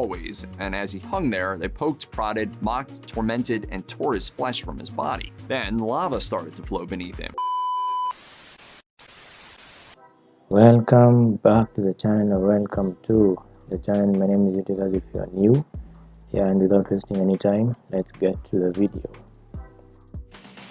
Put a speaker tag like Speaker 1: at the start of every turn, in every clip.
Speaker 1: hallways, and as he hung there, they poked, prodded, mocked, tormented, and tore his flesh from his body. Then lava started to flow beneath him.
Speaker 2: Welcome back to the channel, or welcome to the channel. My name is RIGHTFUL if you are new. Yeah, and without wasting any time, let's get to the video.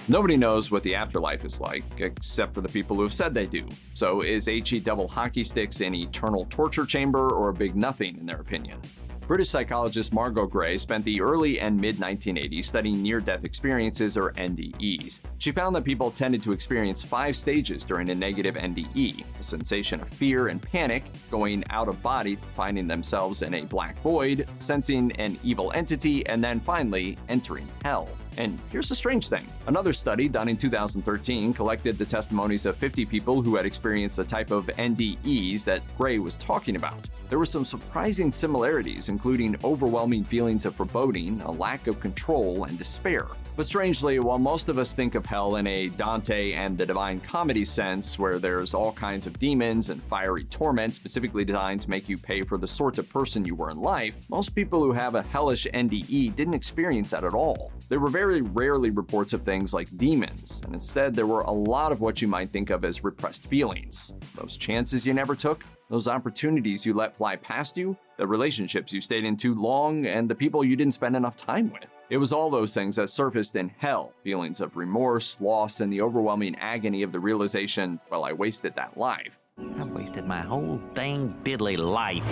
Speaker 1: Nobody knows what the afterlife is like, except for the people who have said they do. So is HE double hockey sticks an eternal torture chamber or a big nothing in their opinion? British psychologist Margot Gray spent the early and mid-1980s studying near-death experiences, or NDEs. She found that people tended to experience 5 stages during a negative NDE: a sensation of fear and panic, going out of body, finding themselves in a black void, sensing an evil entity, and then finally entering hell. And here's the strange thing. Another study done in 2013 collected the testimonies of 50 people who had experienced the type of NDEs that Gray was talking about. There were some surprising similarities, including overwhelming feelings of foreboding, a lack of control, and despair. But strangely, while most of us think of hell in a Dante and the Divine Comedy sense, where there's all kinds of demons and fiery torment specifically designed to make you pay for the sort of person you were in life, most people who have a hellish NDE didn't experience that at all. There were very rarely reports of things like demons, and instead there were a lot of what you might think of as repressed feelings. Those chances you never took, those opportunities you let fly past you, the relationships you stayed in too long, and the people you didn't spend enough time with. It was all those things that surfaced in hell, feelings of remorse, loss, and the overwhelming agony of the realization, well, I wasted that life.
Speaker 3: I wasted my whole dang diddly life.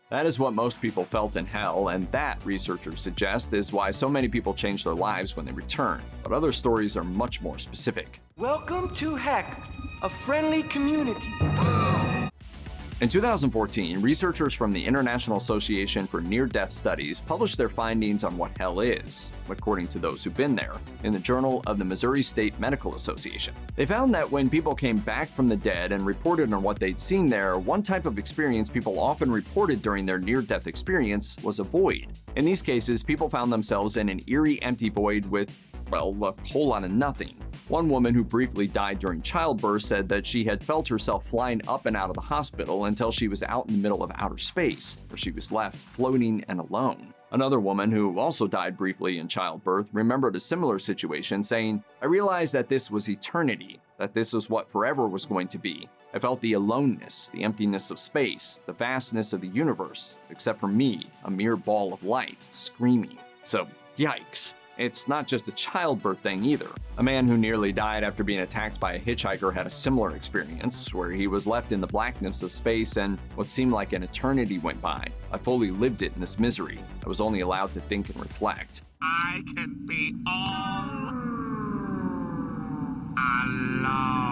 Speaker 1: That is what most people felt in hell, and that, researchers suggest, is why so many people change their lives when they return. But other stories are much more specific.
Speaker 4: Welcome to Heck, a friendly community.
Speaker 1: In 2014, researchers from the International Association for Near-Death Studies published their findings on what hell is, according to those who've been there, in the Journal of the Missouri State Medical Association. They found that when people came back from the dead and reported on what they'd seen there, one type of experience people often reported during their near-death experience was a void. In these cases, people found themselves in an eerie, empty void with, well, a whole lot of nothing. One woman who briefly died during childbirth said that she had felt herself flying up and out of the hospital until she was out in the middle of outer space, where she was left floating and alone. Another woman who also died briefly in childbirth remembered a similar situation, saying, "I realized that this was eternity, that this was what forever was going to be. I felt the aloneness, the emptiness of space, the vastness of the universe, except for me, a mere ball of light, screaming." So, yikes. It's not just a childbirth thing either. A man who nearly died after being attacked by a hitchhiker had a similar experience, where he was left in the blackness of space and what seemed like an eternity went by. I fully lived it in this misery. I was only allowed to think and reflect.
Speaker 5: I can be all alone.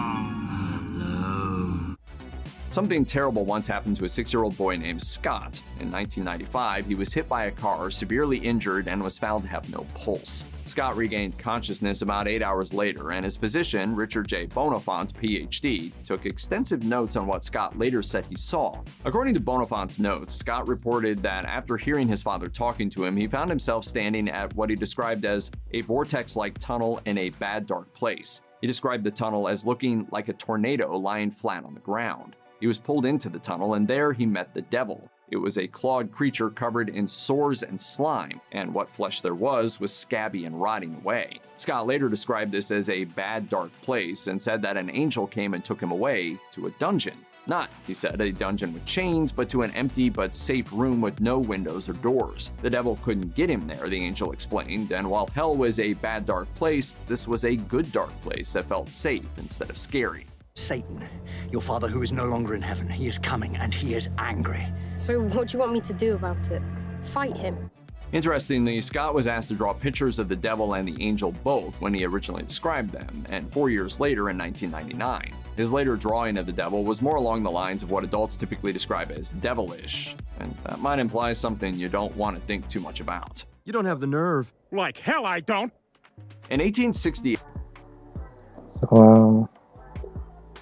Speaker 1: Something terrible once happened to a 6-year-old boy named Scott. In 1995, he was hit by a car, severely injured, and was found to have no pulse. Scott regained consciousness about 8 hours later, and his physician, Richard J. Bonifant, PhD, took extensive notes on what Scott later said he saw. According to Bonifant's notes, Scott reported that after hearing his father talking to him, he found himself standing at what he described as a vortex-like tunnel in a bad, dark place. He described the tunnel as looking like a tornado lying flat on the ground. He was pulled into the tunnel, and there he met the devil. It was a clawed creature covered in sores and slime, and what flesh there was scabby and rotting away. Scott later described this as a bad, dark place and said that an angel came and took him away to a dungeon. Not, he said, a dungeon with chains, but to an empty but safe room with no windows or doors. The devil couldn't get him there, the angel explained, and while hell was a bad, dark place, this was a good, dark place that felt safe instead of scary.
Speaker 6: Satan, your father who is no longer in heaven, he is coming and he is angry.
Speaker 7: So what do you want me to do about it? Fight him?
Speaker 1: Interestingly, Scott was asked to draw pictures of the devil and the angel both when he originally described them, and 4 years later in 1999. His later drawing of the devil was more along the lines of what adults typically describe as devilish, and that might imply something you don't want to think too much about.
Speaker 8: You don't have the nerve.
Speaker 5: Like hell I don't.
Speaker 1: In 1860,
Speaker 2: So,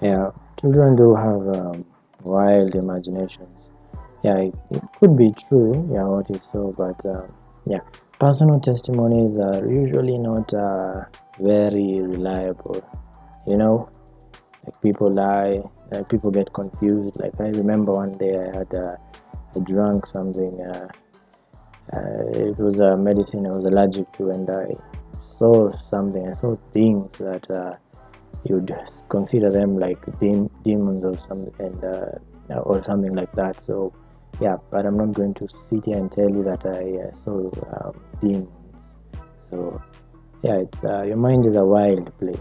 Speaker 2: yeah, children do have wild imaginations. Yeah, it could be true, yeah, what you saw, but yeah, personal testimonies are usually not very reliable, you know, like people lie, like people get confused. Like I remember one day I had I drank something. It was a medicine I was allergic to, and I saw something. I saw things that you'd consider them like demons or something, and or something like that. So yeah, but I'm not going to sit here and tell you that I saw demons. So yeah, it's your mind is a wild place.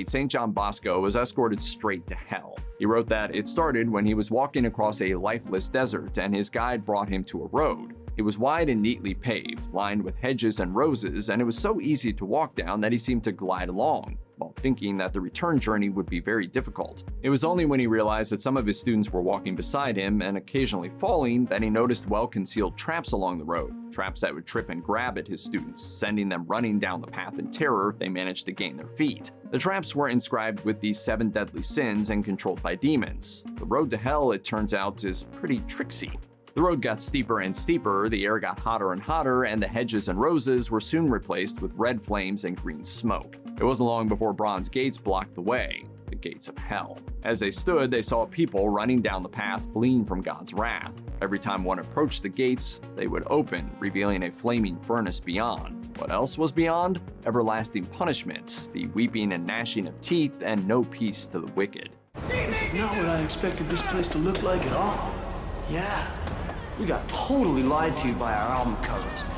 Speaker 1: St. John Bosco was escorted straight to hell. He wrote that it started when he was walking across a lifeless desert and his guide brought him to a road. It was wide and neatly paved, lined with hedges and roses, and it was so easy to walk down that he seemed to glide along, while thinking that the return journey would be very difficult. It was only when he realized that some of his students were walking beside him and occasionally falling that he noticed well-concealed traps along the road, traps that would trip and grab at his students, sending them running down the path in terror if they managed to gain their feet. The traps were inscribed with the 7 deadly sins and controlled by demons. The road to hell, it turns out, is pretty tricksy. The road got steeper and steeper, the air got hotter and hotter, and the hedges and roses were soon replaced with red flames and green smoke. It wasn't long before bronze gates blocked the way, the gates of hell. As they stood, they saw people running down the path, fleeing from God's wrath. Every time one approached the gates, they would open, revealing a flaming furnace beyond. What else was beyond? Everlasting punishment, the weeping and gnashing of teeth, and no peace to the wicked.
Speaker 4: This is not what I expected this place to look like at all. Yeah, we got totally lied to by our album covers, man.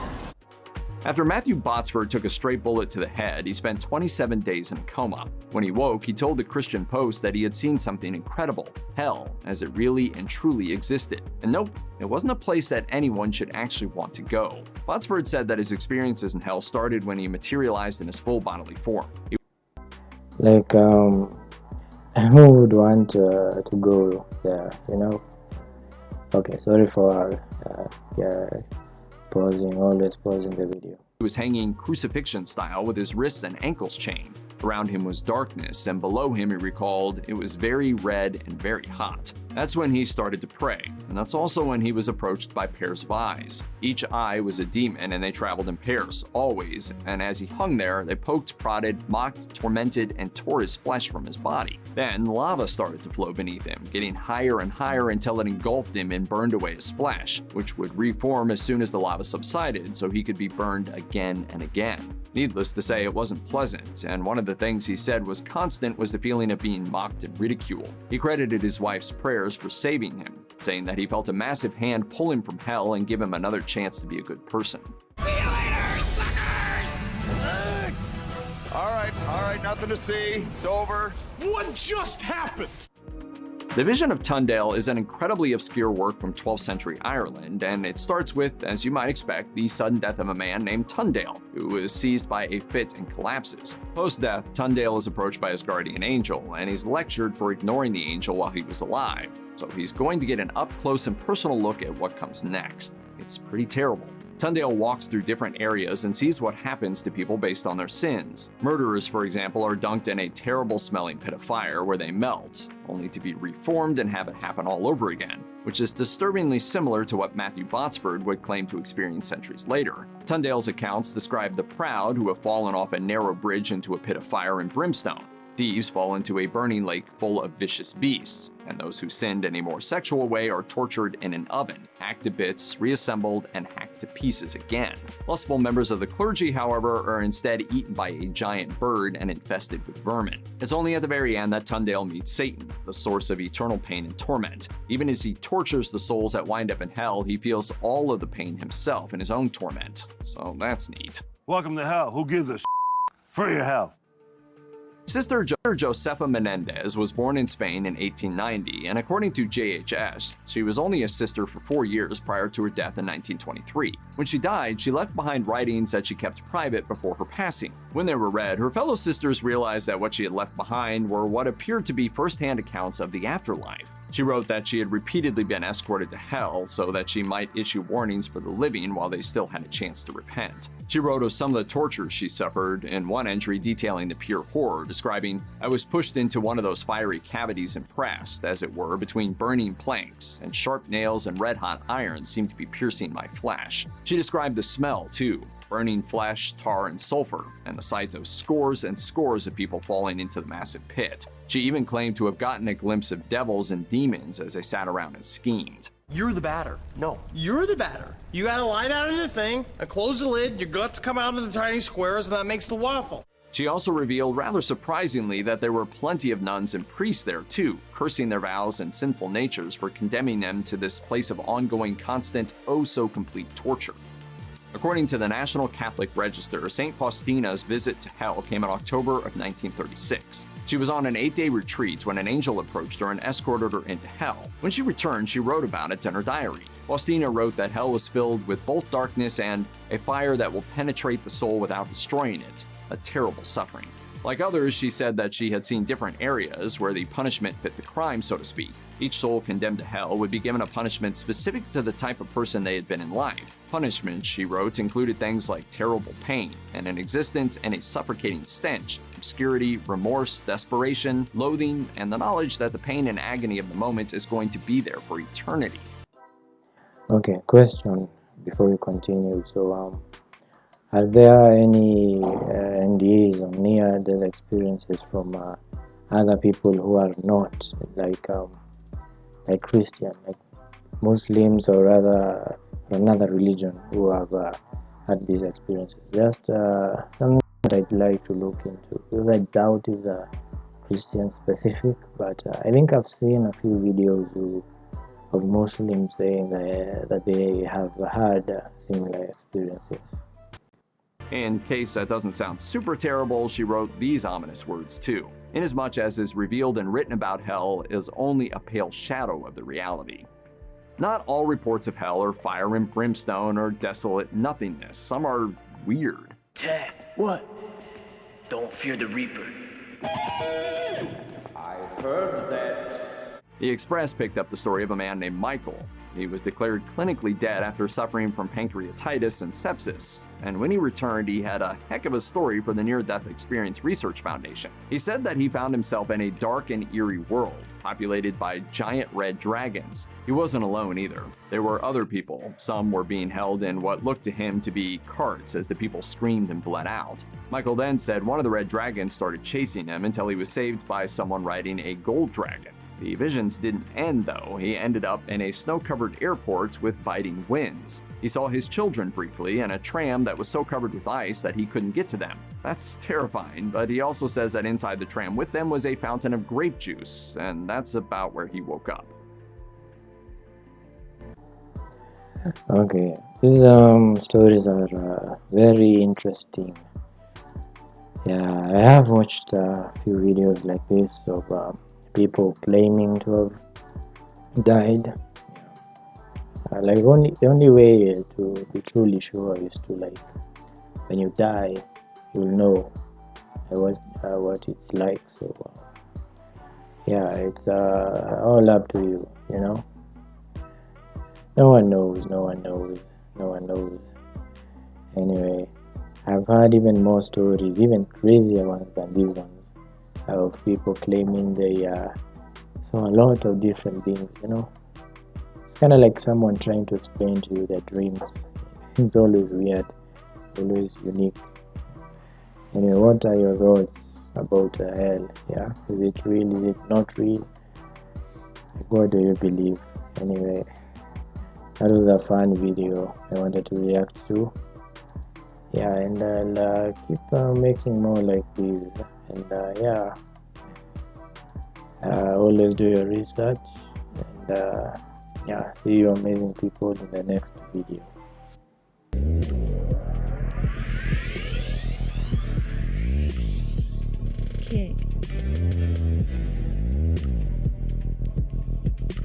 Speaker 1: After Matthew Botsford took a straight bullet to the head, he spent 27 days in a coma. When he woke, he told the Christian Post that he had seen something incredible, hell, as it really and truly existed. And nope, it wasn't a place that anyone should actually want to go. Botsford said that his experiences in hell started when he materialized in his full bodily form.
Speaker 2: Like, who would want to go there, you know? Okay, sorry for always pausing the video.
Speaker 1: He was hanging crucifixion style with his wrists and ankles chained. Around him was darkness, and below him, he recalled, it was very red and very hot. That's when he started to pray, and that's also when he was approached by pairs of eyes. Each eye was a demon, and they traveled in pairs, always, and as he hung there, they poked, prodded, mocked, tormented, and tore his flesh from his body. Then lava started to flow beneath him, getting higher and higher until it engulfed him and burned away his flesh, which would reform as soon as the lava subsided so he could be burned again and again. Needless to say, it wasn't pleasant, and one of the things he said was constant was the feeling of being mocked and ridiculed. He credited his wife's prayers for saving him, saying that he felt a massive hand pull him from hell and give him another chance to be a good person.
Speaker 5: See you later, suckers!
Speaker 8: All right, nothing to see. It's over.
Speaker 5: What just happened?
Speaker 1: The Vision of Tundale is an incredibly obscure work from 12th century Ireland, and it starts with, as you might expect, the sudden death of a man named Tundale, who was seized by a fit and collapses. Post-death, Tundale is approached by his guardian angel, and he's lectured for ignoring the angel while he was alive. So he's going to get an up-close and personal look at what comes next. It's pretty terrible. Tundale walks through different areas and sees what happens to people based on their sins. Murderers, for example, are dunked in a terrible-smelling pit of fire where they melt, only to be reformed and have it happen all over again, which is disturbingly similar to what Matthew Botsford would claim to experience centuries later. Tundale's accounts describe the proud who have fallen off a narrow bridge into a pit of fire and brimstone. Thieves fall into a burning lake full of vicious beasts, and those who sinned in a more sexual way are tortured in an oven, hacked to bits, reassembled, and hacked to pieces again. Lustful members of the clergy, however, are instead eaten by a giant bird and infested with vermin. It's only at the very end that Tundale meets Satan, the source of eternal pain and torment. Even as he tortures the souls that wind up in hell, he feels all of the pain himself in his own torment. So that's neat.
Speaker 9: Welcome to hell. Who gives a free hell?
Speaker 1: Sister Josefa Menendez was born in Spain in 1890, and according to JHS, she was only a sister for 4 years prior to her death in 1923. When she died, she left behind writings that she kept private before her passing. When they were read, her fellow sisters realized that what she had left behind were what appeared to be first-hand accounts of the afterlife. She wrote that she had repeatedly been escorted to hell so that she might issue warnings for the living while they still had a chance to repent. She wrote of some of the tortures she suffered, in one entry detailing the pure horror, describing, "I was pushed into one of those fiery cavities and pressed, as it were, between burning planks, and sharp nails and red-hot iron seemed to be piercing my flesh." She described the smell, too. Burning flesh, tar, and sulfur, and the sight of scores and scores of people falling into the massive pit. She even claimed to have gotten a glimpse of devils and demons as they sat around and schemed.
Speaker 10: You're the batter. No, you're the batter. You gotta lie down in the thing and close the lid, your guts come out in the tiny squares, and that makes the waffle.
Speaker 1: She also revealed, rather surprisingly, that there were plenty of nuns and priests there too, cursing their vows and sinful natures for condemning them to this place of ongoing, constant, oh-so-complete torture. According to the National Catholic Register, St. Faustina's visit to hell came in October of 1936. She was on an 8-day retreat when an angel approached her and escorted her into hell. When she returned, she wrote about it in her diary. Faustina wrote that hell was filled with both darkness and a fire that will penetrate the soul without destroying it, a terrible suffering. Like others, she said that she had seen different areas where the punishment fit the crime, so to speak. Each soul condemned to hell would be given a punishment specific to the type of person they had been in life. Punishments, she wrote, included things like terrible pain, and an existence in a suffocating stench, obscurity, remorse, desperation, loathing, and the knowledge that the pain and agony of the moment is going to be there for eternity.
Speaker 2: Okay, question before we continue. So, are there any NDAs or near-death experiences from other people who are not like Christian, like Muslims or rather another religion who have had these experiences? Just something that I'd like to look into, because I doubt is Christian specific, but I think I've seen a few videos of Muslims saying that they have had similar experiences.
Speaker 1: In case that doesn't sound super terrible, she wrote these ominous words too. Inasmuch as is revealed and written about hell is only a pale shadow of the reality. Not all reports of hell are fire and brimstone or desolate nothingness. Some are weird.
Speaker 4: Ted, what? Don't fear the Reaper.
Speaker 1: I heard that. The Express picked up the story of a man named Michael. He was declared clinically dead after suffering from pancreatitis and sepsis, and when he returned, he had a heck of a story for the Near-Death Experience Research Foundation. He said that he found himself in a dark and eerie world, populated by giant red dragons. He wasn't alone either. There were other people. Some were being held in what looked to him to be carts as the people screamed and bled out. Michael then said one of the red dragons started chasing him until he was saved by someone riding a gold dragon. The visions didn't end though. He ended up in a snow-covered airport with biting winds. He saw his children briefly and a tram that was so covered with ice that he couldn't get to them. That's terrifying, but he also says that inside the tram with them was a fountain of grape juice, and that's about where he woke up.
Speaker 2: Okay, these stories are very interesting. Yeah, I have watched a few videos like this of people claiming to have died. Like the only way to be truly sure is to, like, when you die, you'll know what it's like. So yeah, it's all up to you, you know. No one knows. Anyway, I've heard even more stories, even crazier ones than these ones, of people claiming they saw a lot of different things, you know. It's kind of like someone trying to explain to you their dreams. It's always weird, always unique. Anyway, what are your thoughts about hell? Yeah, is it real? Is it not real? Like, what do you believe? Anyway, that was a fun video I wanted to react to. Yeah, and I'll keep making more like these. And yeah, always do your research. And yeah, see you amazing people in the next video.
Speaker 11: Kick.